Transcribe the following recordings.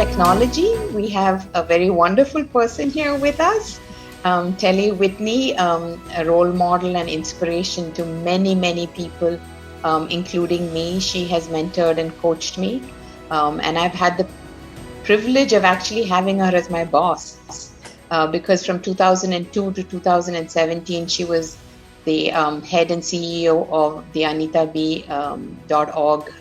technology, we have a very wonderful person here with us, Telle Whitney, a role model and inspiration to many, many people, including me. She has mentored and coached me, and I've had the privilege of actually having her as my boss, because from 2002 to 2017, she was the head and CEO of the AnitaB.org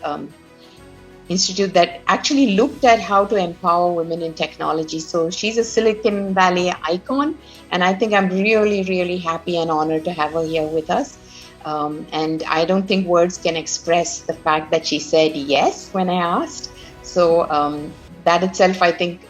institute that actually looked at how to empower women in technology. So she's a Silicon Valley icon, and I think I'm really, really happy and honored to have her here with us. And I don't think words can express the fact that she said yes when I asked. So that itself, I think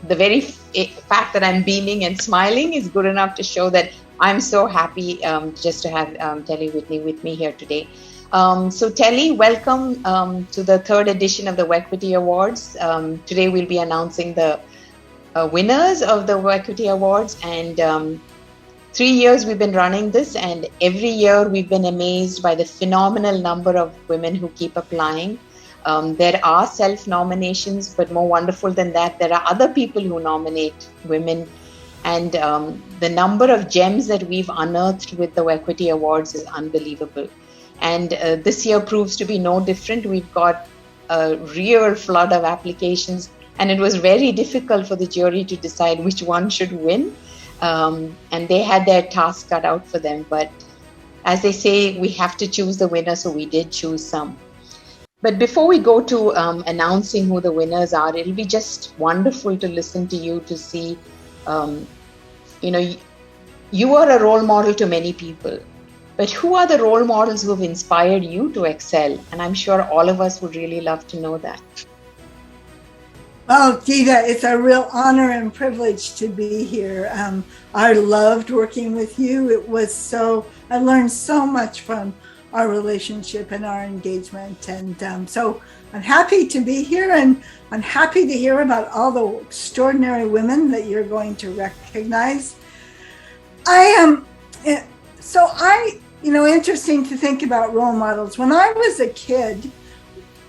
the very fact that I'm beaming and smiling is good enough to show that I'm so happy just to have Telle Whitney with me here today. So Telle, welcome to the third edition of the Wequity Awards. Today we'll be announcing the winners of the Wequity Awards, and 3 years we've been running this, and every year we've been amazed by the phenomenal number of women who keep applying. There are self-nominations, but more wonderful than that, there are other people who nominate women. And the number of gems that we've unearthed with the Wequity Awards is unbelievable. And this year proves to be no different. We've got a real flood of applications, and it was very difficult for the jury to decide which one should win. And they had their task cut out for them. But as they say, we have to choose the winner, so we did choose some. But before we go to announcing who the winners are, it'll be just wonderful to listen to you to see, you are a role model to many people. But who are the role models who have inspired you to excel? And I'm sure all of us would really love to know that. Well, Geetha, it's a real honor and privilege to be here. I loved working with you. I learned so much from our relationship and our engagement. And so I'm happy to be here, and I'm happy to hear about all the extraordinary women that you're going to recognize. Interesting to think about role models. When I was a kid,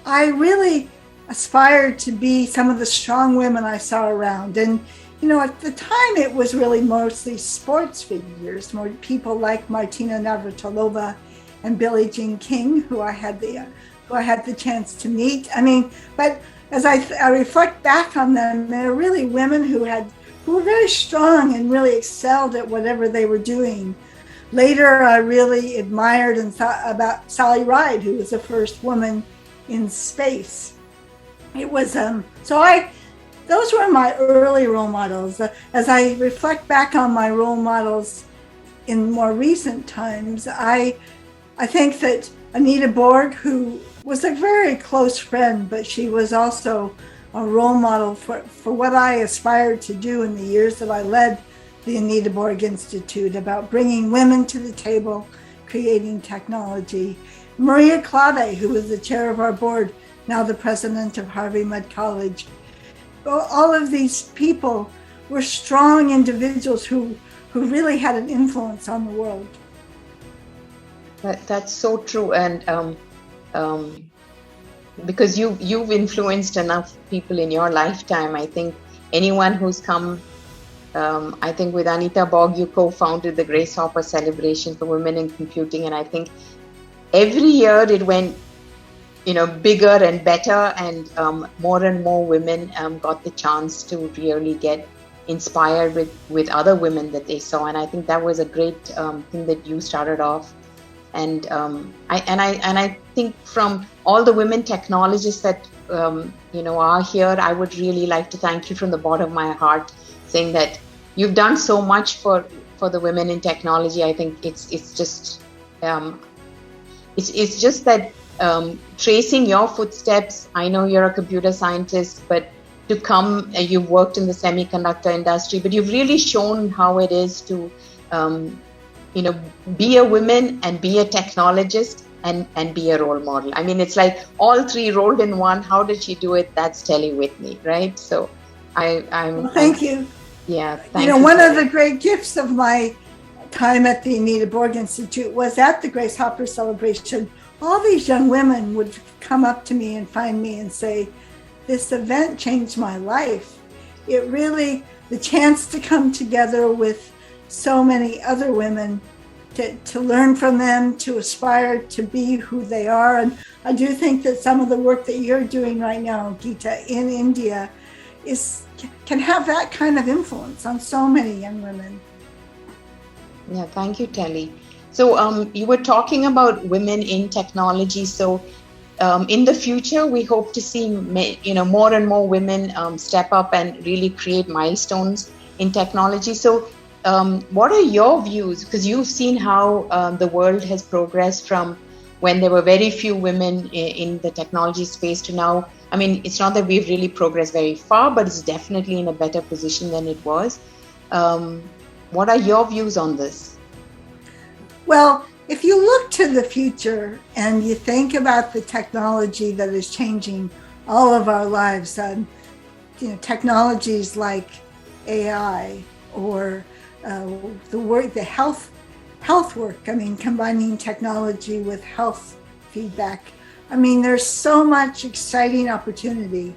I really aspired to be some of the strong women I saw around. And, at the time it was really mostly sports figures, more people like Martina Navratilova and Billie Jean King, who I had the chance to meet. But as I reflect back on them, they're really women who were very strong and really excelled at whatever they were doing. Later, I really admired and thought about Sally Ride, who was the first woman in space. It was those were my early role models. As I reflect back on my role models in more recent times, I think that Anita Borg, who was a very close friend, but she was also a role model for what I aspired to do in the years that I led the Anita Borg Institute, about bringing women to the table, creating technology. Maria Clave, who was the chair of our board, now the president of Harvey Mudd College. All of these people were strong individuals who really had an influence on the world. That's so true, and because you've influenced enough people in your lifetime. I think anyone who's come, I think with Anita Borg, you co-founded the Grace Hopper Celebration for Women in Computing, and I think every year it went, bigger and better, and more and more women got the chance to really get inspired with other women that they saw, and I think that was a great thing that you started off. And I think from all the women technologists that are here, I would really like to thank you from the bottom of my heart, saying that you've done so much for the women in technology. I think it's just that tracing your footsteps. I know you're a computer scientist, but to come, you've worked in the semiconductor industry, but you've really shown how it is to be a woman and be a technologist and be a role model. It's like all three rolled in one. How did she do it? That's Telle Whitney, right? So thank you. Yeah, thank you. One of the great gifts of my time at the Anita Borg Institute was at the Grace Hopper Celebration. All these young women would come up to me and find me and say, this event changed my life. It really, the chance to come together with so many other women, to learn from them, to aspire to be who they are. And I do think that some of the work that you're doing right now, Geetha, in India can have that kind of influence on so many young women. Yeah, thank you, Telle. So you were talking about women in technology. So in the future, we hope to see more and more women step up and really create milestones in technology. So what are your views? Because you've seen how the world has progressed from when there were very few women in the technology space to now. I mean, it's not that we've really progressed very far, but it's definitely in a better position than it was. What are your views on this? Well, if you look to the future and you think about the technology that is changing all of our lives, technologies like AI or the health work. I mean, combining technology with health feedback. I mean, there's so much exciting opportunity,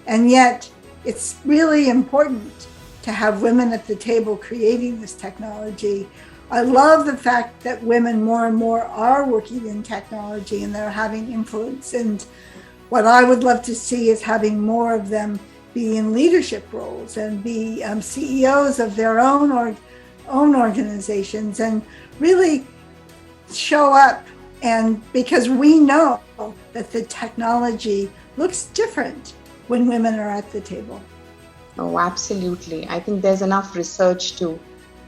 and yet it's really important to have women at the table creating this technology. I love the fact that women more and more are working in technology and they're having influence. And what I would love to see is having more of them be in leadership roles and be CEOs of their own organizations and really show up. And because we know that the technology looks different when women are at the table. Oh, absolutely. I think there's enough research to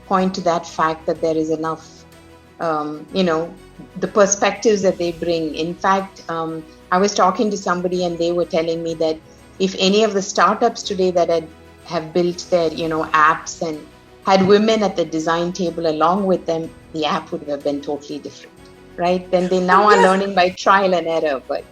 point to that fact that there is enough, the perspectives that they bring. In fact, I was talking to somebody and they were telling me that if any of the startups today that have built their, apps and had women at the design table along with them, the app would have been totally different, right? Then they now are learning by trial and error, but,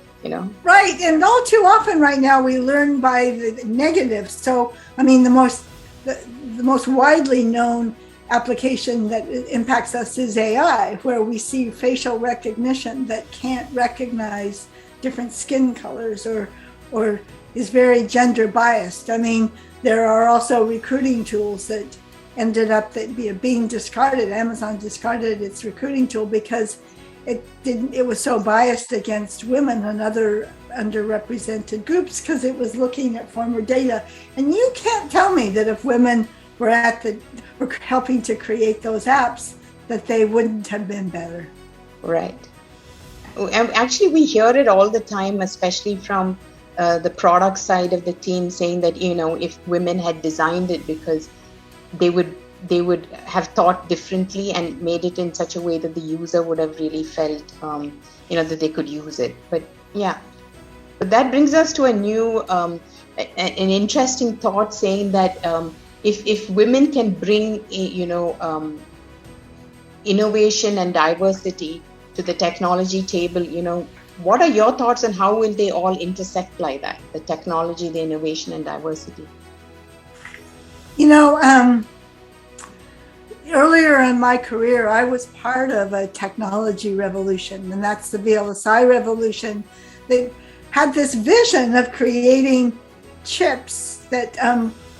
Right, and all too often right now we learn by the negatives. So, I mean, the most widely known application that impacts us is AI, where we see facial recognition that can't recognize different skin colors or is very gender biased. I mean, there are also recruiting tools that ended up being discarded. Amazon discarded its recruiting tool because it was so biased against women and other underrepresented groups because it was looking at former data. And you can't tell me that if women were helping to create those apps, that they wouldn't have been better. Right. Actually, we hear it all the time, especially from the product side of the team, saying that, if women had designed it because they would have thought differently and made it in such a way that the user would have really felt, that they could use it. But yeah, but that brings us to a new, an interesting thought saying that if women can bring, innovation and diversity to the technology table, what are your thoughts on how will they all intersect like that, the technology, the innovation and diversity? Earlier in my career, I was part of a technology revolution, and that's the VLSI revolution. They had this vision of creating chips that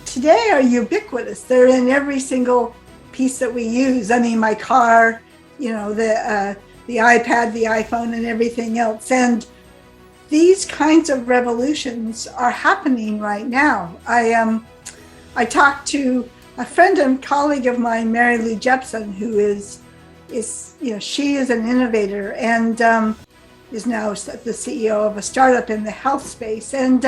today are ubiquitous. They're in every single piece that we use. I mean, my car, the iPad, the iPhone, and everything else. And these kinds of revolutions are happening right now. I talked to a friend and colleague of mine, Mary Lou Jepson, who she is an innovator and is now the CEO of a startup in the health space. And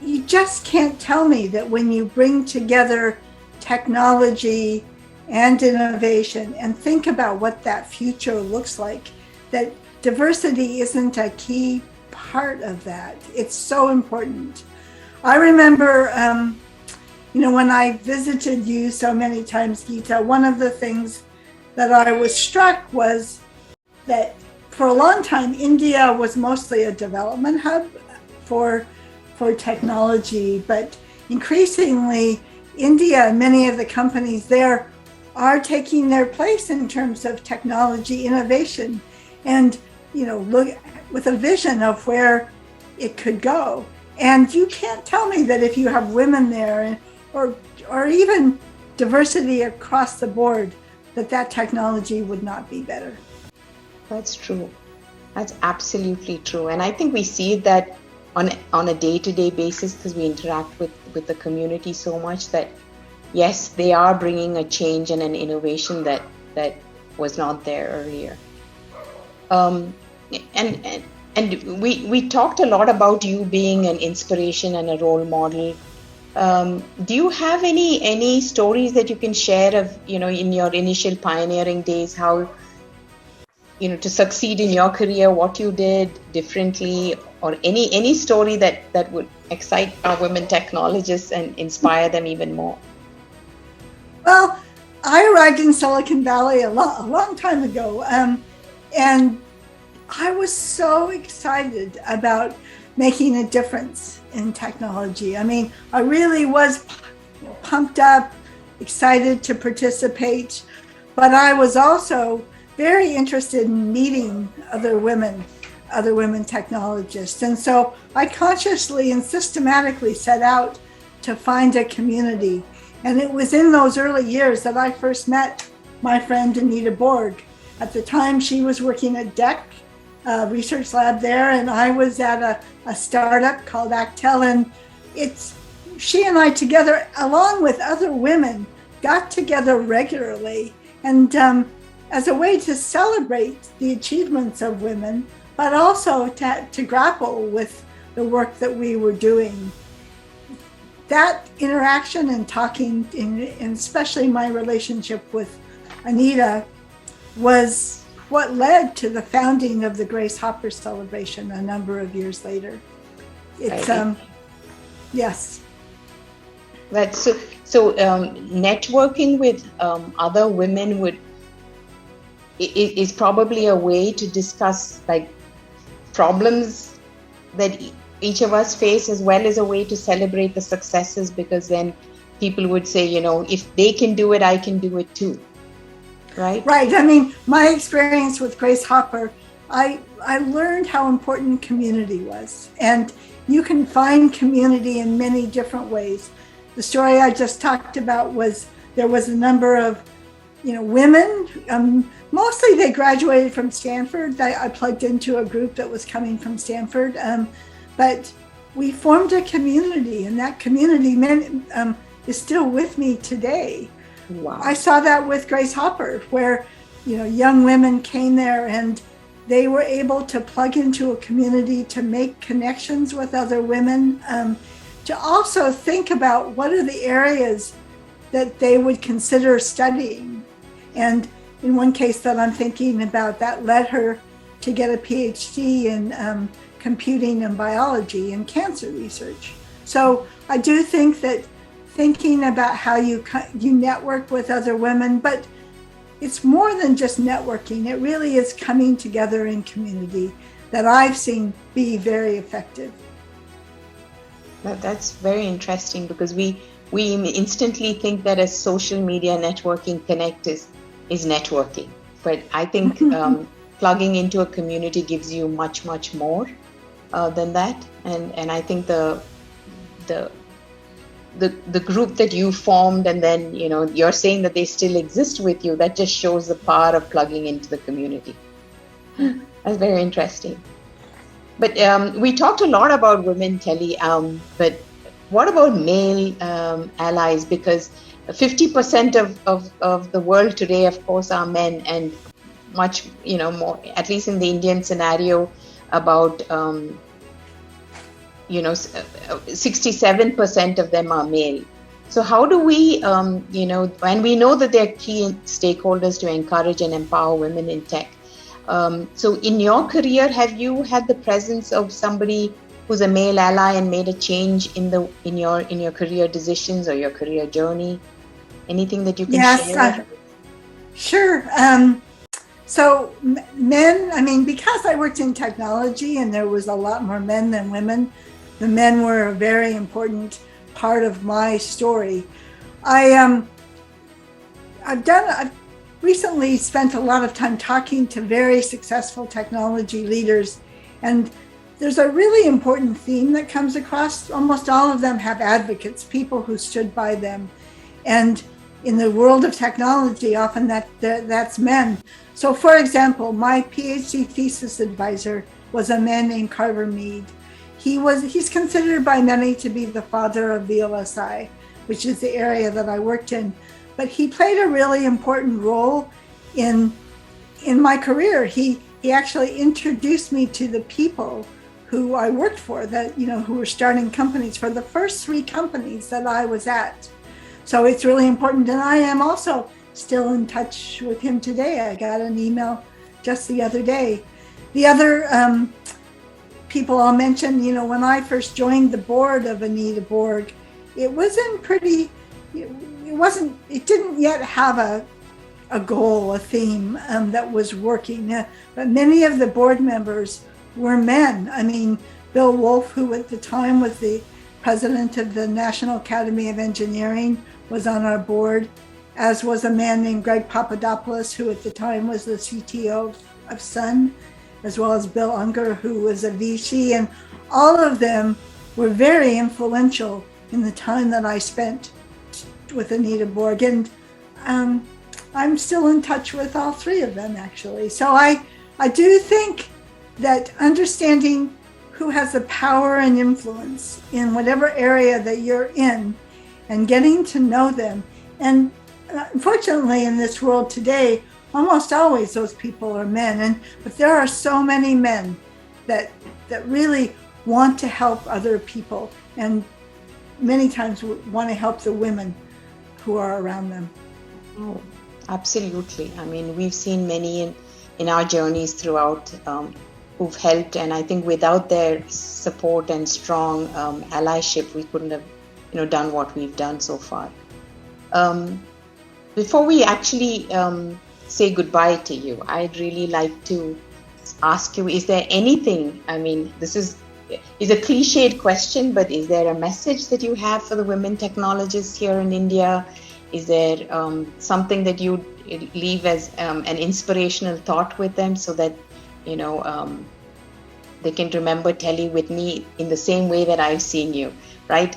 you just can't tell me that when you bring together technology and innovation and think about what that future looks like, that diversity isn't a key part of that. It's so important. I remember, when I visited you so many times, Geetha, one of the things that I was struck was that for a long time, India was mostly a development hub for technology, but increasingly, India and many of the companies there are taking their place in terms of technology innovation and, look with a vision of where it could go. And you can't tell me that if you have women there or even diversity across the board, that technology would not be better. That's true. That's absolutely true. And I think we see that on a day-to-day basis because we interact with the community so much that, yes, they are bringing a change and an innovation that was not there earlier. And we talked a lot about you being an inspiration and a role model. Do you have any stories that you can share of, in your initial pioneering days, how, to succeed in your career, what you did differently, or any story that would excite our women technologists and inspire them even more? Well, I arrived in Silicon Valley a long time ago, and I was so excited about making a difference in technology. I mean, I really was pumped up, excited to participate, but I was also very interested in meeting other women technologists. And so I consciously and systematically set out to find a community. And it was in those early years that I first met my friend Anita Borg. At the time, she was working at DEC, research lab there, and I was at a startup called Actel. And she and I together, along with other women, got together regularly and as a way to celebrate the achievements of women, but also to grapple with the work that we were doing. That interaction and talking, and especially my relationship with Anita, was what led to the founding of the Grace Hopper celebration a number of years later. It's yes. Right. So networking with other women is probably a way to discuss like problems that each of us face, as well as a way to celebrate the successes, because then people would say, if they can do it, I can do it too. Right? Right. I mean, my experience with Grace Hopper, I learned how important community was. And you can find community in many different ways. The story I just talked about was there was a number of women, mostly they graduated from Stanford. I plugged into a group that was coming from Stanford, but we formed a community, and that community is still with me today. Wow. I saw that with Grace Hopper, where young women came there and they were able to plug into a community, to make connections with other women, to also think about what are the areas that they would consider studying. And in one case that I'm thinking about, that led her to get a PhD in computing and biology and cancer research. So I do think that thinking about how you network with other women, but it's more than just networking. It really is coming together in community that I've seen be very effective. That's very interesting, because we instantly think that a social media networking connect is networking, but I think plugging into a community gives you much more than that. And I think the group that you formed, and then you're saying that they still exist with you, that just shows the power of plugging into the community. That's very interesting. But we talked a lot about women, Telle, but what about male allies? Because 50% of the world today, of course, are men, and much more, at least in the Indian scenario, about 67% of them are male. So how do we, and we know that they're key stakeholders to encourage and empower women in tech. So in your career, have you had the presence of somebody who's a male ally and made a change in your career decisions or your career journey? Anything that you can share? Sure. So men, because I worked in technology and there was a lot more men than women, the men were a very important part of my story. I've recently spent a lot of time talking to very successful technology leaders, and there's a really important theme that comes across. Almost all of them have advocates, people who stood by them. And in the world of technology, often that's men. So for example, my PhD thesis advisor was a man named Carver Mead. He's considered by many to be the father of VLSI, which is the area that I worked in. But he played a really important role in my career. He actually introduced me to the people who I worked for, who were starting companies, for the first 3 companies that I was at. So it's really important. And I am also still in touch with him today. I got an email just the other day. The other people I'll mention, when I first joined the board of Anita Borg, it didn't yet have a goal, a theme that was working. But many of the board members were men. I mean, Bill Wolf, who at the time was the president of the National Academy of Engineering, was on our board, as was a man named Greg Papadopoulos, who at the time was the CTO of Sun, as well as Bill Unger, who was a VC. And all of them were very influential in the time that I spent with Anita Borg. And I'm still in touch with all 3 of them, actually. So I do think that understanding who has the power and influence in whatever area that you're in and getting to know them. And unfortunately, in this world today, almost always those people are men. But there are so many men that really want to help other people, and many times want to help the women who are around them. Oh, absolutely. I mean, we've seen many in our journeys throughout who've helped, and I think without their support and strong allyship, we couldn't have done what we've done so far. Before we actually say goodbye to you, I'd really like to ask you, is there anything, I mean, this is a cliched question, but is there a message that you have for the women technologists here in India? Is there something that you leave as an inspirational thought with them, so that they can remember Telle Whitney in the same way that I've seen you, right?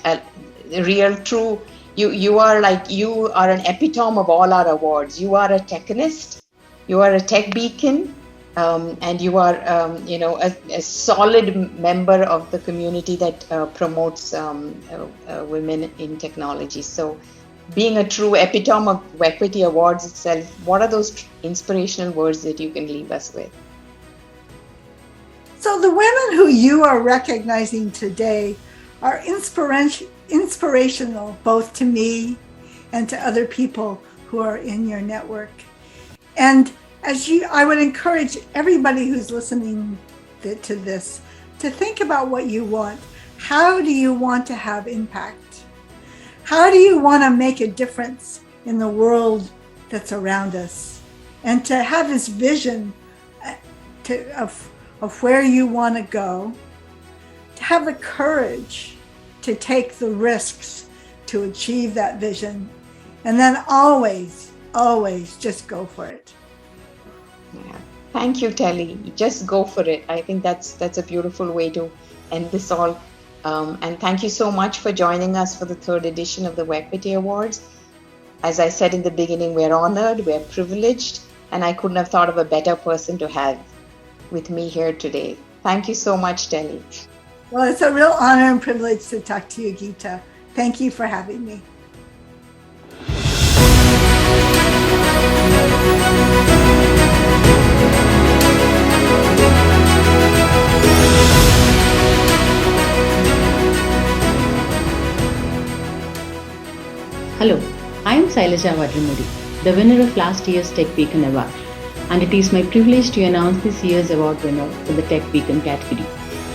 Real, true. You are an epitome of all our awards. You are a technist, you are a tech beacon, and you are a solid member of the community that promotes women in technology. So, being a true epitome of Wequity Awards itself, what are those inspirational words that you can leave us with? So the women who you are recognizing today are inspirational both to me and to other people who are in your network. And I would encourage everybody who's listening to this to think about what you want. How do you want to have impact? How do you want to make a difference in the world that's around us? And to have this vision of where you want to go, to have the courage to take the risks to achieve that vision, and then always, always just go for it. Yeah. Thank you, Telle. Just go for it. I think that's a beautiful way to end this all. And thank you so much for joining us for the 3rd edition of the Wequity Awards. As I said in the beginning, we're honored, we're privileged, and I couldn't have thought of a better person to have with me here today. Thank you so much, Telle. Well, it's a real honor and privilege to talk to you, Geetha. Thank you for having me. Hello, I am Sandhya Vasudevan, the winner of last year's Tech Beacon Award, and it is my privilege to announce this year's award winner for the Tech Beacon category.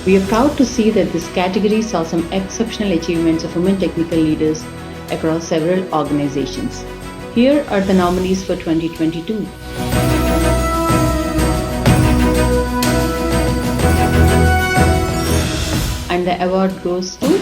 We are proud to see that this category saw some exceptional achievements of women technical leaders across several organizations. Here are the nominees for 2022. And the award goes to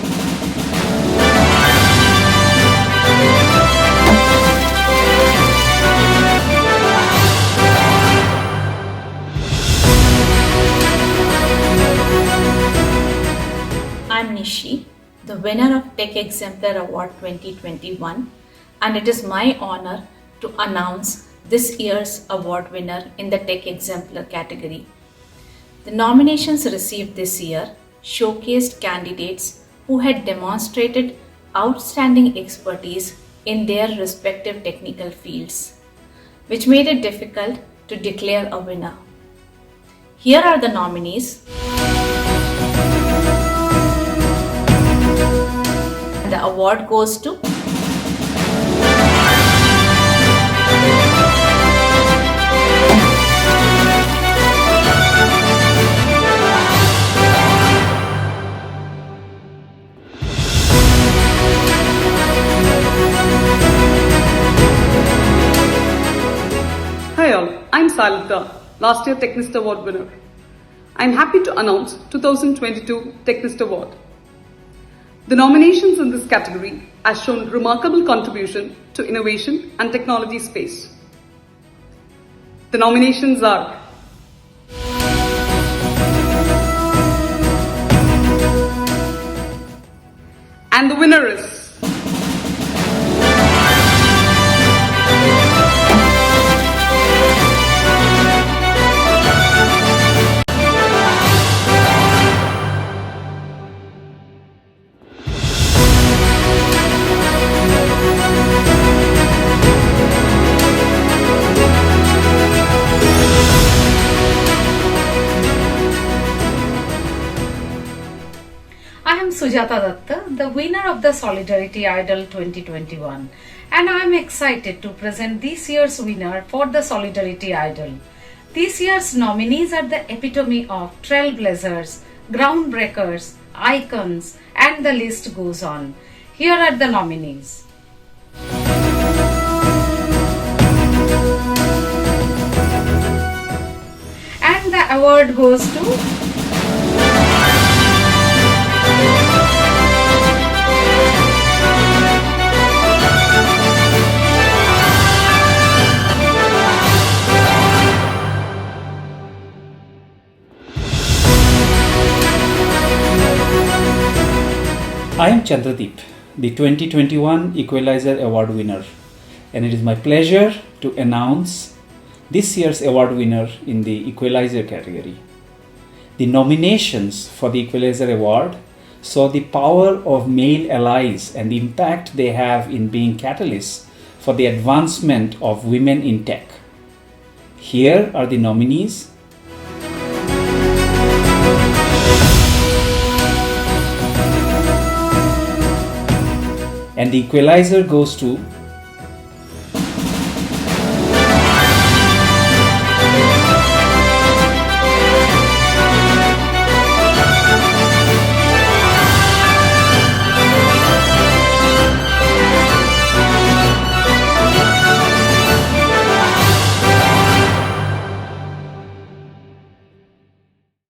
I'm Nishi, the winner of Tech Exemplar Award 2021, and it is my honor to announce this year's award winner in the Tech Exemplar category. The nominations received this year showcased candidates who had demonstrated outstanding expertise in their respective technical fields, which made it difficult to declare a winner. Here are the nominees. The award goes to Hi all, I'm Sandhya, last year Technist Award winner. I'm happy to announce 2022 Technist Award. The nominations in this category has shown remarkable contribution to innovation and technology space. The nominations are and the winner is I am Sujata Datta, the winner of the Solidarity Idol 2021, and I am excited to present this year's winner for the Solidarity Idol. This year's nominees are the epitome of trailblazers, groundbreakers, icons, and the list goes on. Here are the nominees. And the award goes to I am Chandradeep, the 2021 Equalizer Award winner, and it is my pleasure to announce this year's award winner in the Equalizer category. The nominations for the Equalizer Award saw the power of male allies and the impact they have in being catalysts for the advancement of women in tech. Here are the nominees. And the Equalizer goes to